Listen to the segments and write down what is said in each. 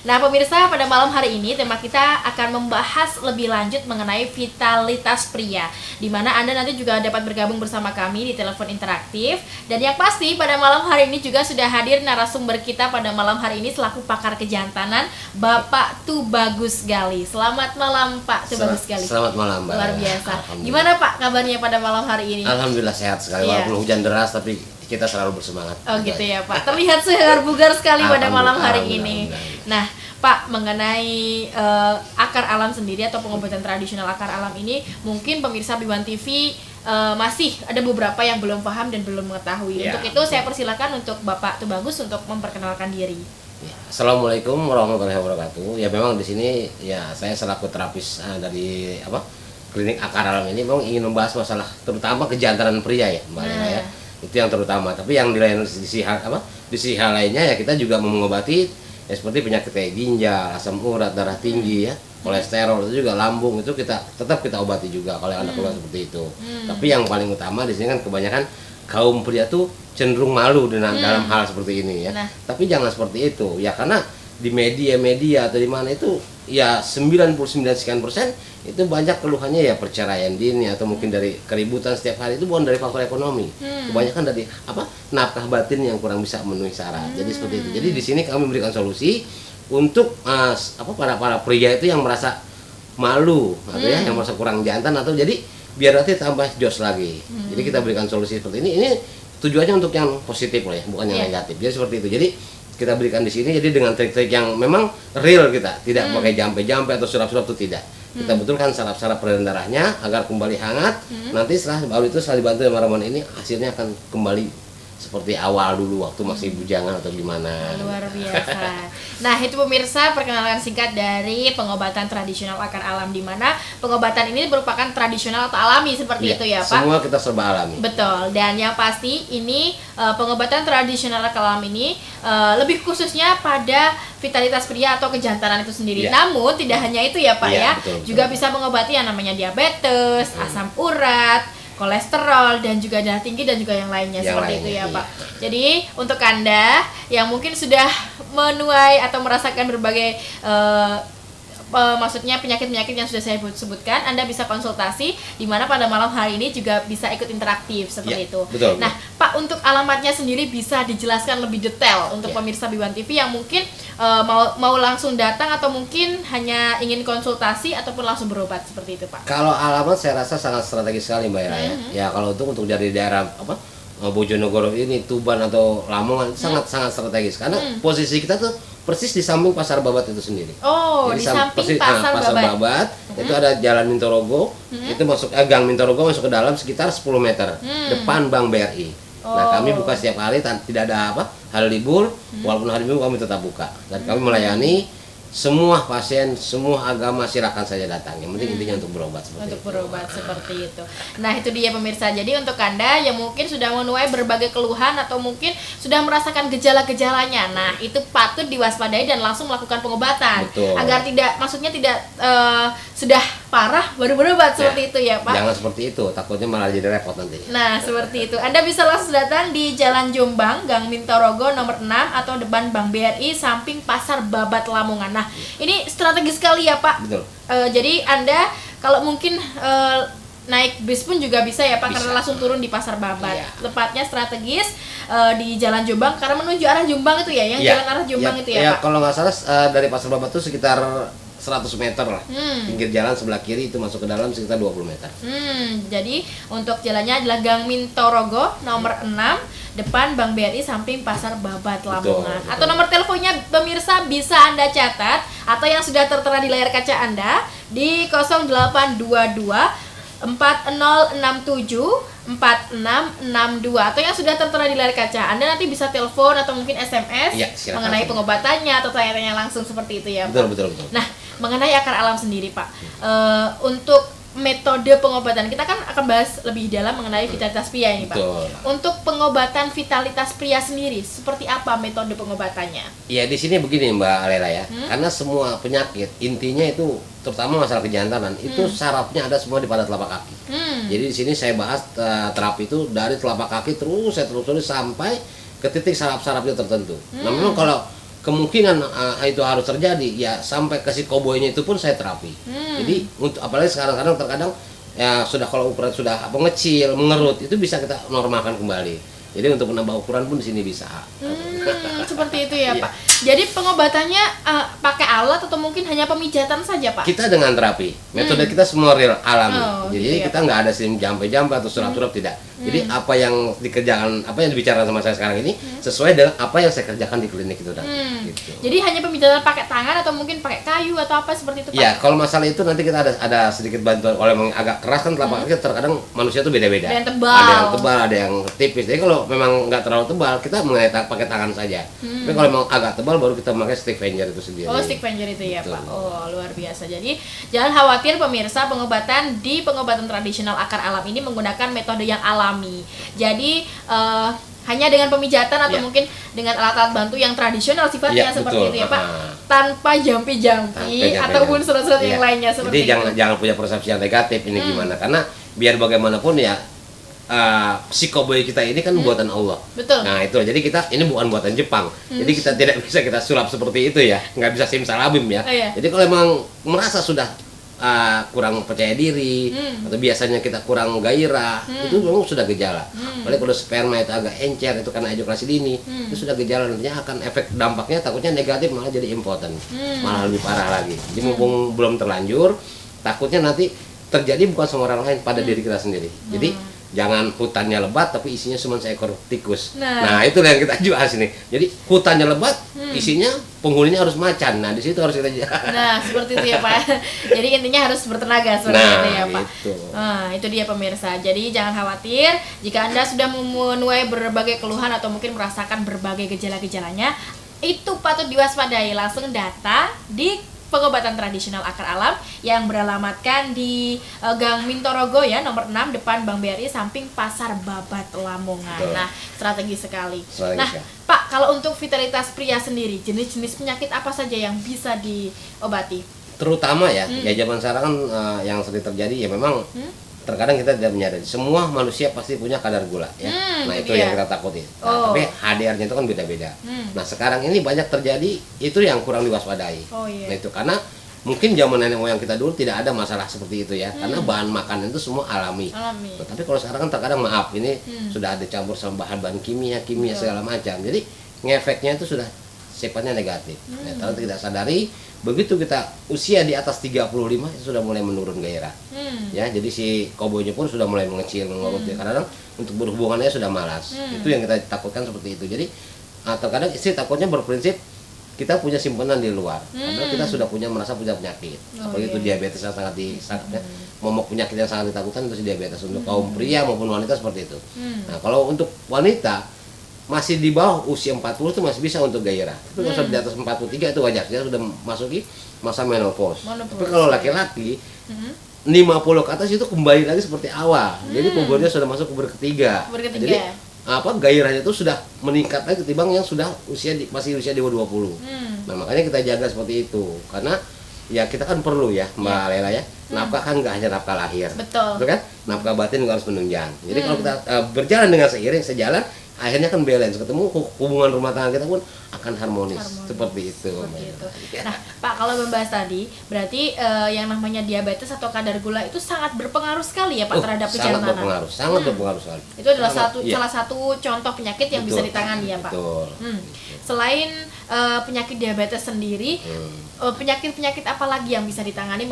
Nah pemirsa, pada malam hari ini tema kita akan membahas lebih lanjut mengenai vitalitas pria, di mana Anda nanti juga dapat bergabung bersama kami di telepon interaktif. Dan yang pasti pada malam hari ini juga sudah hadir narasumber kita pada malam hari ini selaku pakar kejantanan, Bapak Tubagus Gali. Selamat malam Pak Tubagus Gali. Selamat malam Mbak. Luar biasa. Gimana Pak kabarnya pada malam hari ini? Alhamdulillah sehat sekali, walaupun hujan deras tapi kita selalu bersemangat. Oh gitu ya Pak, terlihat segar bugar sekali pada malam hari ini. Nah Pak, mengenai akar alam sendiri atau pengobatan tradisional akar alam ini, mungkin pemirsa Biwan TV masih ada beberapa yang belum paham dan belum mengetahui. Ya, untuk itu saya persilakan untuk Bapak Tubagus untuk memperkenalkan diri. Ya, Assalamualaikum warahmatullahi wabarakatuh. Ya memang di sini ya saya selaku terapis dari klinik akar alam ini memang ingin membahas masalah terutama kejantanan pria ya Mbak Lela ya. Itu yang terutama, tapi yang di lain di sisi hal lainnya ya kita juga mengobati ya seperti penyakit kayak ginjal, asam urat, darah tinggi ya, kolesterol, itu juga lambung, itu tetap kita obati juga kalau anak keluar seperti itu. Tapi yang paling utama di sini kan kebanyakan kaum pria tuh cenderung malu dalam hal seperti ini ya. Tapi jangan seperti itu ya, karena di media atau di mana itu ya 99% itu banyak keluhannya ya perceraian dini atau mungkin dari keributan setiap hari, itu bukan dari faktor ekonomi. Kebanyakan dari nafkah batin yang kurang bisa memenuhi syarat. Jadi seperti itu. Jadi di sini kami memberikan solusi untuk para pria itu yang merasa malu atau ya yang merasa kurang jantan, atau jadi biar nanti tambah jos lagi. Jadi kita berikan solusi seperti ini. Ini tujuannya untuk yang positif lah ya, bukan yang negatif. Jadi seperti itu. Jadi kita berikan di sini jadi dengan trik-trik yang memang real, kita tidak pakai jampe-jampe atau surat-surat, itu tidak. Kita betulkan saraf-saraf peredaran darahnya agar kembali hangat. Nanti setelah dibantu sama ramuan ini, hasilnya akan kembali seperti awal dulu waktu masih bujangan atau gimana. Luar biasa. Nah itu pemirsa, perkenalan singkat dari pengobatan tradisional akar alam, di mana pengobatan ini merupakan tradisional atau alami seperti itu ya Pak? Semua kita serba alami. Betul. Dan yang pasti ini pengobatan tradisional akar alam ini lebih khususnya pada vitalitas pria atau kejantanan itu sendiri. Namun tidak hanya itu ya Pak ya, betul. Juga bisa mengobati yang namanya diabetes, asam urat, kolesterol, dan juga darah tinggi, dan juga yang lainnya seperti itu ya Pak. Jadi untuk Anda yang mungkin sudah menuai atau merasakan berbagai maksudnya penyakit-penyakit yang sudah saya sebutkan, Anda bisa konsultasi, di mana pada malam hari ini juga bisa ikut interaktif seperti itu. Betul. Nah Pak, untuk alamatnya sendiri bisa dijelaskan lebih detail untuk pemirsa Biwan TV yang mungkin mau langsung datang atau mungkin hanya ingin konsultasi ataupun langsung berobat seperti itu Pak. Kalau alamat saya rasa sangat strategis sekali Mbak Ira ya. Ya kalau untuk dari daerah Bojonegoro ini, Tuban atau Lamongan, sangat strategis karena posisi kita tuh persis di samping Pasar Babat itu sendiri. Oh, jadi di samping Pasar Babat itu ada Jalan Mintorogo, itu masuk Gang Mintorogo, masuk ke dalam sekitar 10 meter depan Bank BRI. Nah kami buka setiap hari, tidak ada hari libur, walaupun hari Minggu kami tetap buka, dan kami melayani semua pasien, semua agama, silakan saja datang. Yang penting intinya untuk berobat seperti itu. Nah itu dia pemirsa. Jadi untuk Anda yang mungkin sudah menuai berbagai keluhan atau mungkin sudah merasakan gejala-gejalanya, nah itu patut diwaspadai dan langsung melakukan pengobatan. Betul. Agar tidak sudah parah baru berobat seperti itu ya Pak. Jangan seperti itu, takutnya malah jadi repot nanti. Nah seperti itu. Anda bisa langsung datang di Jalan Jombang, Gang Mintorogo nomor 6 atau depan Bank BRI samping Pasar Babat Lamongan. Nah ini strategis sekali ya Pak. Betul. Jadi Anda kalau mungkin naik bis pun juga bisa ya Pak, karena langsung turun di Pasar Babat. Tepatnya strategis di Jalan Jombang, karena menuju arah Jombang itu ya, yang jalan arah Jombang itu ya Pak. Kalau nggak salah dari Pasar Babat itu sekitar 100 meter lah. Pinggir jalan sebelah kiri itu masuk ke dalam sekitar 20 meter. Jadi untuk jalannya adalah Gang Mintorogo nomor 6 depan Bank BRI samping Pasar Babat Lamongan. Atau nomor teleponnya pemirsa bisa Anda catat atau yang sudah tertera di layar kaca Anda di 0822 4067 4662, atau yang sudah tertera di layar kaca Anda nanti bisa telepon atau mungkin SMS mengenai pengobatannya atau tanya-tanya langsung seperti itu ya Pak. Betul. Nah mengenai akar alam sendiri Pak, untuk metode pengobatan kita kan akan bahas lebih dalam mengenai vitalitas pria ini Pak. Betul. Untuk pengobatan vitalitas pria sendiri seperti apa metode pengobatannya? Ya di sini begini Mbak Lela ya, karena semua penyakit intinya itu terutama masalah kejantanan itu sarafnya ada semua di pada telapak kaki. Jadi di sini saya bahas terapi itu dari telapak kaki terus saya telusuri sampai ke titik saraf-sarafnya tertentu. Nah memang kalau kemungkinan itu harus terjadi ya sampai ke si koboynya itu pun saya terapi. Jadi untuk apalagi sekarang terkadang ya sudah kalau ukuran sudah mengecil, mengerut itu bisa kita normalkan kembali. Jadi untuk menambah ukuran pun di sini bisa. Seperti itu ya, Pak. Jadi pengobatannya pakai alat atau mungkin hanya pemijatan saja, Pak? Kita dengan terapi. Metode kita semua real alami. Jadi gitu ya, kita nggak ada sim jampe-jampe atau surat-surat tidak. Jadi apa yang dikerjakan, apa yang dibicarakan sama saya sekarang ini sesuai dengan apa yang saya kerjakan di klinik itu tadi. Gitu. Jadi hanya pemijatan pakai tangan atau mungkin pakai kayu atau apa seperti itu, Pak? Ya, kalau masalah itu nanti kita ada sedikit bantuan. Kalau memang agak keras kan telapak kaki terkadang manusia itu beda-beda. Ada yang tebal. Ada yang tebal, ada yang tipis. Jadi kalau memang nggak terlalu tebal, kita pakai tangan saja. Tapi kalau memang agak tebal, baru kita pakai stick finger itu sendiri. Oh, stick finger itu ya, Betul. Pak. Oh, luar biasa. Jadi jangan khawatir pemirsa, pengobatan tradisional akar alam ini menggunakan metode yang alami. Jadi hanya dengan pemijatan atau mungkin dengan alat-alat bantu yang tradisional sifatnya seperti itu ya, Pak. Tanpa jampi-jampi ataupun surat-surat yang lainnya seperti itu. Jadi jangan punya persepsi yang negatif ini gimana, karena biar bagaimanapun ya si koboi kita ini kan buatan Allah. Betul. Nah itu, jadi kita ini bukan buatan Jepang. Jadi kita tidak bisa kita sulap seperti itu ya, nggak bisa simsalabim ya. Jadi kalau memang merasa sudah kurang percaya diri atau biasanya kita kurang gairah, itu memang sudah gejala. Apalagi kalau sperma itu agak encer, itu karena ejakulasi dini, itu sudah gejala, nantinya akan efek dampaknya takutnya negatif, malah jadi impoten, malah lebih parah lagi. Jadi mumpung belum terlanjur, takutnya nanti terjadi bukan sama orang lain, pada diri kita sendiri. Jadi jangan hutannya lebat tapi isinya cuma seekor tikus. Nah itu yang kita jual sini. Jadi hutannya lebat, isinya penghuninya harus macan. Nah di situ harus kita jual. Nah seperti itu ya, Pak. Jadi intinya harus bertenaga seperti itu ya, Pak. Itu. Nah itu dia pemirsa. Jadi jangan khawatir jika Anda sudah menuai berbagai keluhan atau mungkin merasakan berbagai gejala-gejalanya, itu patut diwaspadai. Langsung data di pengobatan tradisional akar alam yang beralamatkan di Gang Mintorogo ya, nomor 6 depan Bank BRI samping Pasar Babat Lamongan. Betul. Nah, strategi sekali. Nah, Pak, kalau untuk vitalitas pria sendiri, jenis-jenis penyakit apa saja yang bisa diobati? Terutama ya zaman sekarang kan yang sering terjadi ya memang terkadang kita tidak menyadari semua manusia pasti punya kadar gula ya. Nah itu yang kita takutin. Nah, tapi HDR-nya itu kan beda-beda. Nah sekarang ini banyak terjadi itu yang kurang diwaspadai. Nah itu karena mungkin zaman nenek moyang kita dulu tidak ada masalah seperti itu ya, karena bahan makanan itu semua alami. Nah, tapi kalau sekarang kan terkadang maaf ini sudah ada campur sama bahan-bahan kimia segala macam. Jadi ngefeknya itu sudah sifatnya negatif. Nah, kalau tidak sadari, begitu kita usia di atas 35 itu sudah mulai menurun gairah. Ya, jadi si koboynya pun sudah mulai mengecil, mengurut ya. Kadang untuk berhubungannya sudah malas. Itu yang kita takutkan seperti itu. Jadi terkadang istri takutnya berprinsip kita punya simpanan di luar. Padahal kita sudah merasa punya penyakit. Apalagi itu diabetes yang sangat momok penyakit yang sangat ditakutkan itu si diabetes untuk kaum pria maupun wanita seperti itu. Nah, kalau untuk wanita masih di bawah usia 40 itu masih bisa untuk gairah. Tapi kalau di atas 43 itu wajar, dia sudah masuki masa menopause. Tapi kalau laki-laki 50 ke atas itu kembali lagi seperti awal. Jadi pubernya sudah masuk puber ketiga. Jadi gairahnya itu sudah meningkat lagi ketimbang yang sudah masih usia di bawah 20. Nah, makanya kita jaga seperti itu. Karena ya kita kan perlu ya Mbak Lela ya. Nafkah kan nggak hanya nafkah lahir. Betul kan? Nafkah batin juga harus menunjang. Jadi kalau kita berjalan dengan sejalan, akhirnya kan balance, ketemu hubungan rumah tangga kita pun akan harmonis. Seperti itu. Nah, Pak, kalau membahas tadi, berarti yang namanya diabetes atau kadar gula itu sangat berpengaruh sekali ya Pak terhadap kejantanan. Sangat berpengaruh sekali. Itu adalah salah satu contoh penyakit yang bisa ditangani ya Pak. Betul. Selain penyakit diabetes sendiri, penyakit-penyakit apa lagi yang bisa ditangani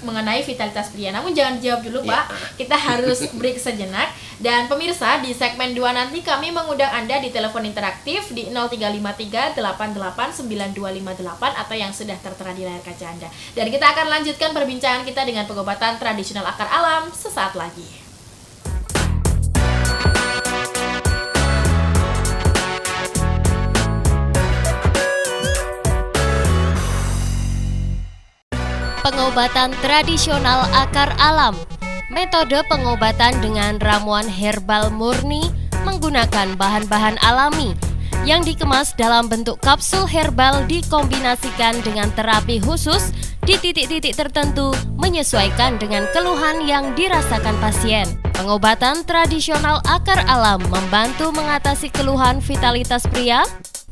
mengenai vitalitas pria? Namun jangan dijawab dulu Pak, kita harus break sejenak. Dan pemirsa, di segmen 2 nanti kami mengundang Anda di telepon interaktif di 0353 88 9258 atau yang sudah tertera di layar kaca Anda. Dan kita akan lanjutkan perbincangan kita dengan pengobatan tradisional akar alam sesaat lagi. Pengobatan tradisional akar alam. Metode pengobatan dengan ramuan herbal murni menggunakan bahan-bahan alami yang dikemas dalam bentuk kapsul herbal dikombinasikan dengan terapi khusus di titik-titik tertentu menyesuaikan dengan keluhan yang dirasakan pasien. Pengobatan tradisional akar alam membantu mengatasi keluhan vitalitas pria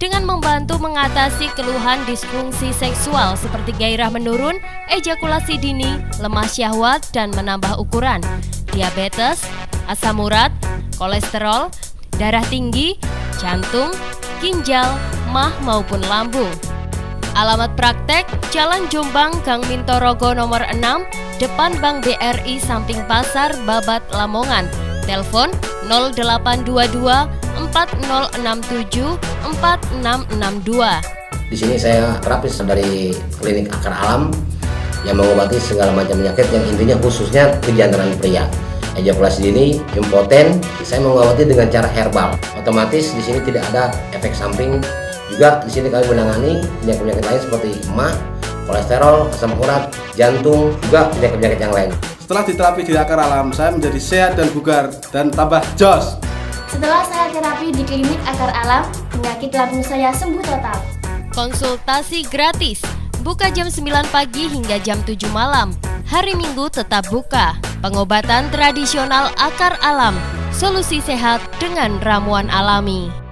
dengan membantu mengatasi keluhan disfungsi seksual seperti gairah menurun, ejakulasi dini, lemah syahwat, dan menambah ukuran, diabetes, asam urat, kolesterol, darah tinggi, jantung, ginjal, mah maupun lambung. Alamat praktek Jalan Jombang, Gang Mintorogo nomor 6, depan Bank BRI samping Pasar Babat, Lamongan. Telepon 0822 4067 4662. Di sini saya terapis dari klinik akar alam yang mengobati segala macam penyakit yang intinya khususnya kejantanan pria. Ejakulasi dini, impoten, saya mengobati dengan cara herbal. Otomatis di sini tidak ada efek samping. Juga di sini kami menangani penyakit-penyakit lain seperti emah, kolesterol, asam urat, jantung, juga penyakit-penyakit yang lain. Setelah diterapi di akar alam, saya menjadi sehat dan bugar dan tambah jos. Setelah saya terapi di klinik akar alam, penyakit lambung saya sembuh total. Konsultasi gratis, buka jam 9 pagi hingga jam 7 malam. Hari Minggu tetap buka. Pengobatan tradisional akar alam, solusi sehat dengan ramuan alami.